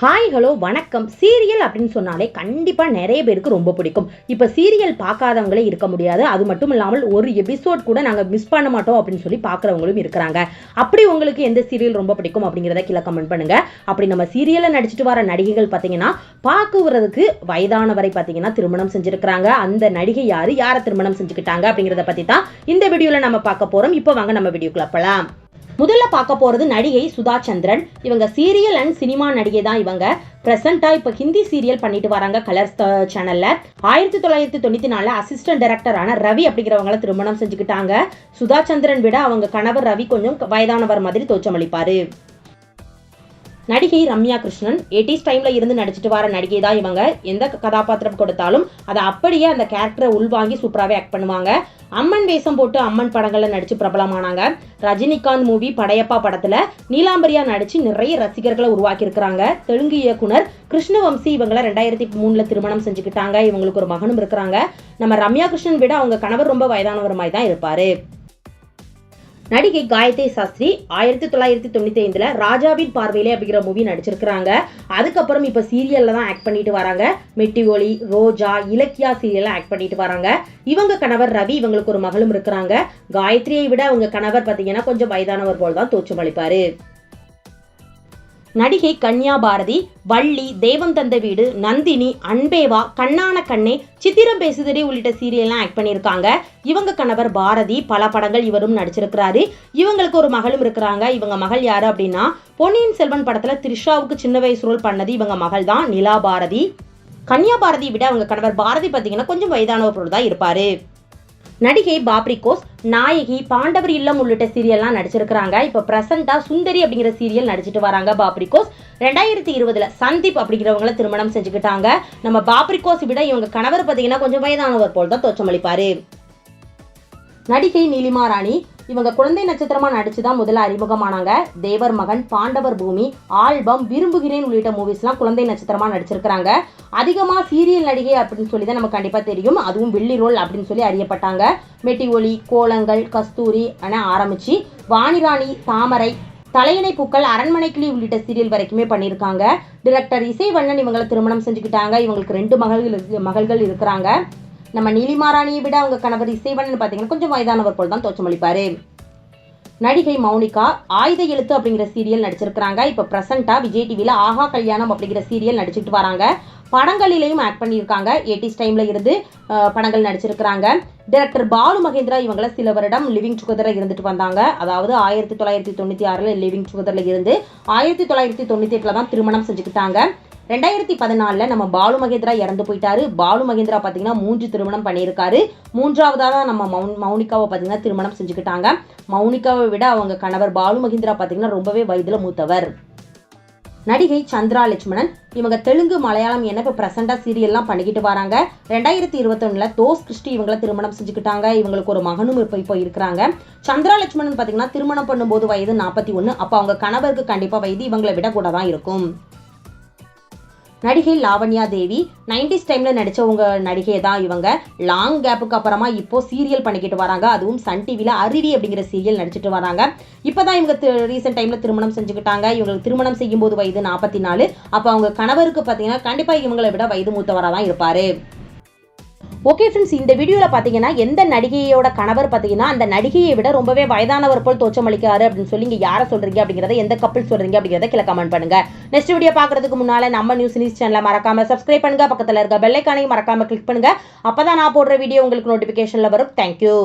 Hi hello வணக்கம். Serial அப்படின்னு சொன்னாலே கண்டிப்பாக நிறைய பேருக்கு ரொம்ப பிடிக்கும். இப்போ சீரியல் பார்க்காதவங்களே இருக்க முடியாது. அது மட்டும் இல்லாமல் ஒரு எபிசோட் கூட நாங்கள் மிஸ் பண்ண மாட்டோம் அப்படின்னு சொல்லி பார்க்குறவங்களும் இருக்கிறாங்க. அப்படி உங்களுக்கு எந்த சீரியல் ரொம்ப பிடிக்கும் அப்படிங்கிறத கீழே கமெண்ட் பண்ணுங்க. அப்படி நம்ம சீரியலில் நடிச்சிட்டு வர நடிகைகள் பார்த்தீங்கன்னா பார்க்குறதுக்கு வயதானவரை பார்த்தீங்கன்னா திருமணம் செஞ்சிருக்கிறாங்க. அந்த நடிகை யாரை திருமணம் செஞ்சுக்கிட்டாங்க அப்படிங்கிறத பற்றி தான் இந்த வீடியோவில் நம்ம பார்க்க போகிறோம். இப்போ வாங்க நம்ம வீடியோக்குள்ள போகலாம். முதல்ல பார்க்க போறது நடிகை சுதா சந்திரன். இவங்க சீரியல் அண்ட் சினிமா நடிகை தான். இவங்க பிரசண்டா இப்ப ஹிந்தி சீரியல் பண்ணிட்டு வராங்க கலர்ஸ் சேனல்ல. 1994 அசிஸ்டன்ட் டைரக்டரான ரவி அப்படிங்கிறவங்களை திருமணம் செஞ்சுக்கிட்டாங்க. சுதா சந்திரன் விட அவங்க கணவர் ரவி கொஞ்சம் வயதானவர் மாதிரி தோற்றமளிப்பாரு. நடிகை ரம்யா கிருஷ்ணன் 80s டைம்ல இருந்து நடிச்சிட்டு வர நடிகை தான் இவங்க. எந்த கதாபாத்திரம் கொடுத்தாலும் அதை அப்படியே அந்த கேரக்டரை உள்வாங்கி சூப்பராகவே ஆக்ட் பண்ணுவாங்க. அம்மன் வேஷம் போட்டு அம்மன் படங்கள்ல நடிச்சு பிரபலமானாங்க. ரஜினிகாந்த் மூவி படையப்பா படத்துல நீலாம்பரியா நடிச்சு நிறைய ரசிகர்களை உருவாக்கி இருக்கிறாங்க. தெலுங்கு இயக்குனர் கிருஷ்ணவம்சி இவங்களை 2003 திருமணம் செஞ்சுக்கிட்டாங்க. இவங்களுக்கு ஒரு மகனும் இருக்கிறாங்க. நம்ம ரம்யா கிருஷ்ணன் விட அவங்க கணவர் ரொம்ப வயதானவர் மாதிரி தான் இருப்பாரு. நடிகை காயத்ரி சாஸ்திரி 1995 ராஜாவின் பார்வையிலே அப்படிங்கிற மூவி நடிச்சிருக்கிறாங்க. அதுக்கப்புறம் இப்ப சீரியல்ல தான் ஆக்ட் பண்ணிட்டு வராங்க. மெட்டி ஒலி, ரோஜா, இலக்கியா சீரியல்ல ஆக்ட் பண்ணிட்டு வராங்க. இவங்க கணவர் ரவி, இவங்களுக்கு ஒரு மகளும் இருக்கிறாங்க. காயத்ரியை விட அவங்க கணவர் பாத்தீங்கன்னா கொஞ்சம் வயதானவர் போல் தான் தோற்றமளிப்பாரு. நடிகை கன்யா பாரதி, வள்ளி, தெய்வம் தந்த வீடு, நந்தினி, அன்பேவா, கண்ணான கண்ணே, சித்திரம் பேசுதடி உள்ளிட்ட சீரியல்லாம் ஆக்ட் பண்ணியிருக்காங்க. இவங்க கணவர் பாரதி பல படங்கள் இவரும் நடிச்சிருக்கிறாரு. இவங்களுக்கு ஒரு மகளும் இருக்கிறாங்க. இவங்க மகள் யாரு அப்படின்னா பொன்னியின் செல்வன் படத்துல த்ரிஷாவுக்கு சின்ன வயசு ரோல் பண்ணது இவங்க மகள் தான் நிலா பாரதி. கன்யா பாரதி விட அவங்க கணவர் பாரதி பார்த்தீங்கன்னா கொஞ்சம் வயதானவர் போல் தான் இருப்பாரு. நடிகை பாப்ரிகோஸ், நாயகி, பாண்டவர் இல்லம் உள்ளிட்ட சீரியல்லாம் நடிச்சிருக்கிறாங்க. இப்ப பிரசண்டா சுந்தரி அப்படிங்கிற சீரியல் நடிச்சிட்டு வராங்க பாப்ரிகோஸ். 2020 சந்தீப் அப்படிங்கிறவங்கள திருமணம் செஞ்சுக்கிட்டாங்க. நம்ம பாப்ரிகோஸ் விட இவங்க கணவர் பார்த்தீங்கன்னா கொஞ்சம் வயதானவர் போல் தான் தோற்றமளிப்பாரு. நடிகை நீலிமா ராணி, இவங்க குழந்தை நட்சத்திரமா நடிச்சுதான் முதல்ல அறிமுகமானாங்க. தேவர் மகன், பாண்டவர் பூமி, ஆல்பம், விரும்புகிறேன் உள்ளிட்ட மூவிஸ்லாம் குழந்தை நட்சத்திரமா நடிச்சிருக்கிறாங்க. அதிகமா சீரியல் நடிகை அப்படின்னு சொல்லி தான் நமக்கு கண்டிப்பா தெரியும். அதுவும் வில்லி ரோல் அப்படின்னு சொல்லி அறியப்பட்டாங்க. மெட்டி ஒலி, கோலங்கள், கஸ்தூரி என ஆரம்பிச்சு வாணிராணி, தாமரை, தலையணை பூக்கள், அரண்மனை கிளி உள்ளிட்ட சீரியல் வரைக்குமே பண்ணியிருக்காங்க. டிரெக்டர் இசைவண்ணன் இவங்களை திருமணம் செஞ்சுக்கிட்டாங்க. இவங்களுக்கு 2 மகள்கள் இருக்கிறாங்க. நம்ம நீலிமா ராணியை விட அவங்க கணவர் இசைவண்ணன் பார்த்தீங்கன்னா கொஞ்சம் வயதானவர் போல் தான் தோற்றமளிப்பாரு. நடிகை மௌனிகா ஆயுத எழுத்து அப்படிங்கிற சீரியல் நடிச்சிருக்கிறாங்க. இப்ப பிரசண்டா விஜய் டிவில ஆஹா கல்யாணம் அப்படிங்கிற சீரியல் நடிச்சுட்டு வராங்க. படங்களிலையும் ஆக்ட் பண்ணியிருக்காங்க. 80s டைம்ல இருந்து படங்கள் நடிச்சிருக்கிறாங்க. டைரக்டர் பாலு மகேந்திரா இவங்களை சில வருடம் லிவிங் டுகெதர்ல இருந்துட்டு வந்தாங்க. அதாவது 1996 லிவிங் டுகெதர்ல இருந்து 1998 தான் திருமணம் செஞ்சுக்கிட்டாங்க. 2014 நம்ம பாலு மகேந்திரா இறந்து போயிட்டாரு. பாலு மகேந்திரா பார்த்தீங்கன்னா 3 திருமணம் பண்ணியிருக்காரு. 3ஆவதா தான் நம்ம மௌனிகாவை பார்த்தீங்கன்னா திருமணம் செஞ்சுக்கிட்டாங்க. மௌனிகாவை விட அவங்க கணவர் பாலு மகேந்திரா பார்த்தீங்கன்னா ரொம்பவே வயதுல மூத்தவர். நடிகை சந்திரா லட்சுமணன், இவங்க தெலுங்கு, மலையாளம் என இப்போ பிரசண்டா சீரியல்லாம் பண்ணிக்கிட்டு வராங்க. 2021 தோஸ் கிறிஸ்டி இவங்களை திருமணம் செஞ்சுக்கிட்டாங்க. இவங்களுக்கு ஒரு மகனும் இப்போ இருக்கிறாங்க. சந்திரா லட்சுமணன் பார்த்தீங்கன்னா திருமணம் பண்ணும்போது வயது 41. அப்போ அவங்க கணவருக்கு கண்டிப்பா வயது இவங்களை விட கூட தான் இருக்கும். நடிகை லாவண்யா தேவி 90s டைம்ல நடிச்சவங்க நடிகை தான் இவங்க. லாங் கேப்புக்கு அப்புறமா இப்போ சீரியல் பண்ணிக்கிட்டு வராங்க. அதுவும் சன் டிவில அருவி அப்படிங்கிற சீரியல் நடிச்சிட்டு வராங்க. இப்பதான் இவங்க ரீசெண்ட் டைம்ல திருமணம் செஞ்சுக்கிட்டாங்க. இவங்களுக்கு திருமணம் செய்யும் போது வயது 44. அப்ப அவங்க கணவருக்கு பாத்தீங்கன்னா கண்டிப்பா இவங்களை விட வயது மூத்தவரா தான் இருப்பாரு. ஓகே ஃப்ரெண்ட்ஸ், இந்த வீடியோவில் பார்த்தீங்கன்னா எந்த நடிகையோட கணவர் பார்த்தீங்கன்னா அந்த நடிகையை விட ரொம்பவே வயதானவர் போல் தோற்றமளிக்காரு அப்படின்னு சொல்லி நீங்கள் யாரை சொல்றீங்க அப்படிங்கிறத, எந்த கப்பல் சொல்றீங்க அப்படிங்கிறத கீழே கமெண்ட் பண்ணுங்க. நெக்ஸ்ட் வீடியோ பார்க்கறதுக்கு முன்னால நம்ம நியூஸ் சேனலை மறக்காம சப்ஸ்கிரைப் பண்ணுங்க. பக்கத்தில் இருக்க பெல் ஐகானையும் மறக்காம கிளிக் பண்ணுங்க. அப்பதான் நான் போடுற வீடியோ உங்களுக்கு நோட்டிபிகேஷன்ல வரும். தேங்க்யூ.